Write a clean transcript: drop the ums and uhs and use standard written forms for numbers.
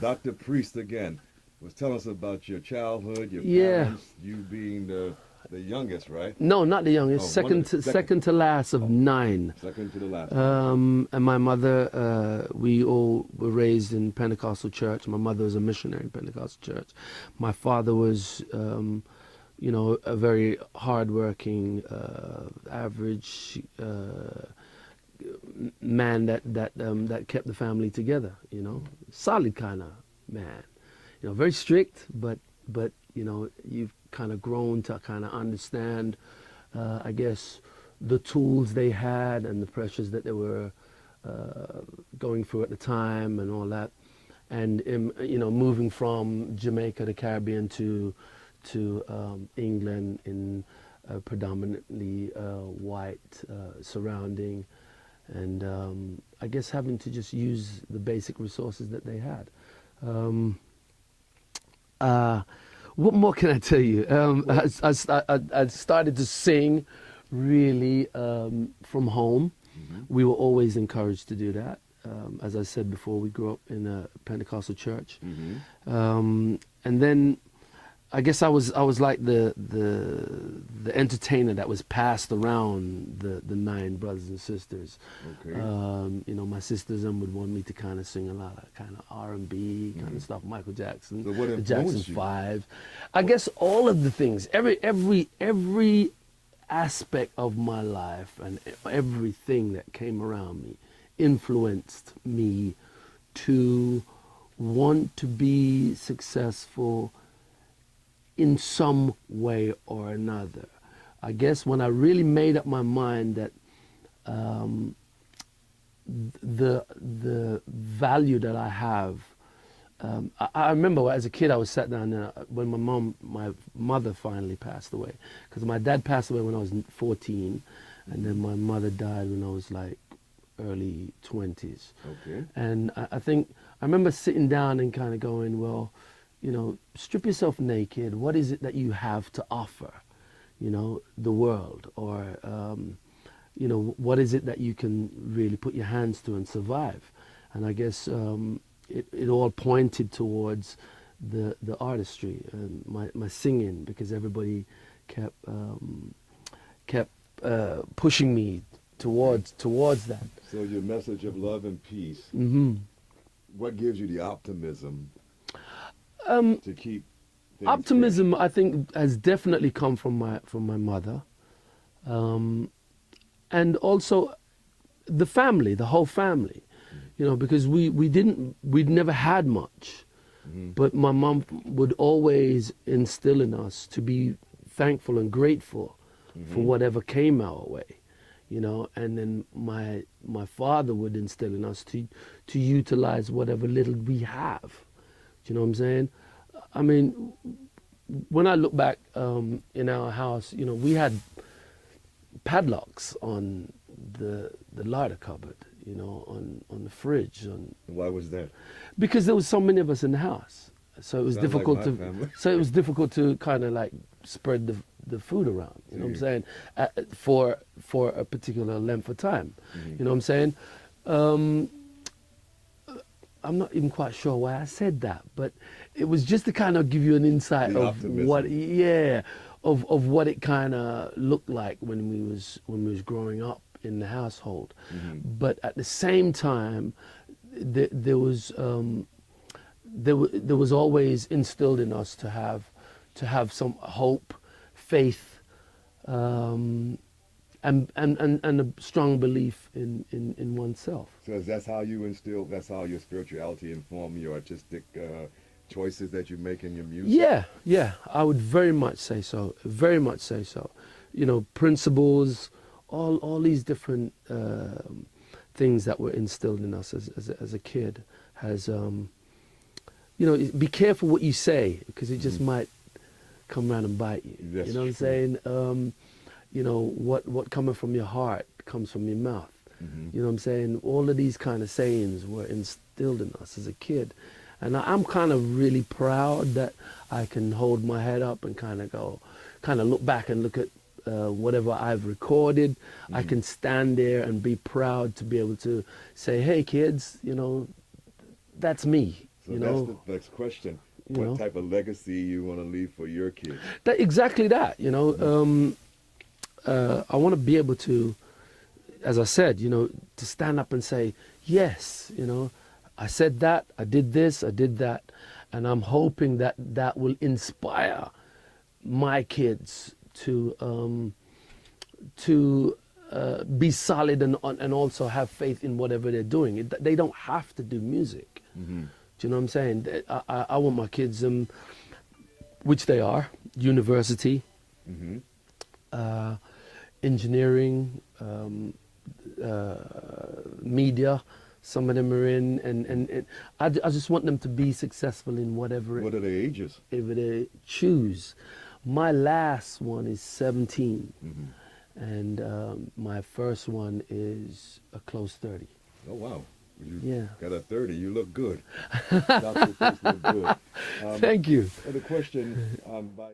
Dr. Priest again was telling us about your childhood, your Yeah. parents, you being the youngest, right? No, not the youngest. Oh, one of Second to last of 9. second to the last. And my mother, we all were raised in Pentecostal church. My mother was a missionary in Pentecostal church. My father was, a very hardworking, average man that kept the family together. Solid kind of man. Very strict, but you've kind of grown to kind of understand, I guess, the tools they had and the pressures that they were going through at the time and all that. And moving from Jamaica, the Caribbean, to England in a predominantly white surrounding, and I guess having to just use the basic resources that they had. What more can I tell you? I started to sing really from home. We were always encouraged to do that. As I said before, we grew up in a Pentecostal church. And then I guess I was like the entertainer that was passed around the 9 brothers and sisters. Okay. My sisters would want me to kind of sing a lot of kind of R&B kind of stuff, Michael Jackson, So what the Jackson influenced you? 5. I guess all of the things, every aspect of my life and everything that came around me influenced me to want to be successful in some way or another. I guess when I really made up my mind that the value that I have, I remember as a kid I was sat down there when my mother finally passed away, because my dad passed away when I was 14, and then my mother died when I was like early 20s. Okay. And I remember sitting down and kind of going, well, strip yourself naked. What is it that you have to offer, the world? Or, what is it that you can really put your hands to and survive? And I guess it all pointed towards the artistry and my singing, because everybody kept pushing me towards that. So your message of love and peace, what gives you the optimism to keep things Optimism, I think, has definitely come from my mother, and also the family, the whole family, because we'd never had much, but my mom would always instill in us to be thankful and grateful for whatever came our way, and then my father would instill in us to utilize whatever little we have. Do you know what I'm saying? I mean, when I look back in our house, we had padlocks on the larder cupboard, on the fridge. Why was that? Because there was so many of us in the house, so it was Sounds difficult like my family. So it was difficult to kind of like spread the food around. You know what I'm saying? For a particular length of time. You know what I'm saying? I'm not even quite sure why I said that, but it was just to kind of give you an insight The of optimism. of what it kind of looked like when we was growing up in the household. But at the same time, there was always instilled in us to have some hope, faith, and a strong belief in oneself. So that's how you instill, that's how your spirituality inform your artistic choices that you make in your music? Yeah, I would very much say so. Very much say so. Principles, all these different things that were instilled in us as a kid has, be careful what you say, because it just might come around and bite you. That's you know what I'm saying? What coming from your heart comes from your mouth. You know what I'm saying? All of these kind of sayings were instilled in us as a kid. And I'm kind of really proud that I can hold my head up and kind of look back and look at whatever I've recorded. I can stand there and be proud to be able to say, hey kids, that's me. So you that's know. the next question. You What know. type of legacy you want to leave for your kids? Exactly that, you know. I want to be able to, as I said, you know, to stand up and say, yes, you know, I said that, I did this, I did that, and I'm hoping that that will inspire my kids to be solid and also have faith in whatever they're doing. They don't have to do music. Mm-hmm. Do you know what I'm saying? I want my kids, which they are, university, Mm-hmm. engineering, media. Some of them are in, and I just want them to be successful in whatever What are the ages? if they choose. My last one is 17, Mm-hmm. and my first one is a close 30. Oh, wow. You Yeah. got a 30. You look good. Dr. Priest look good. Thank you. And a question by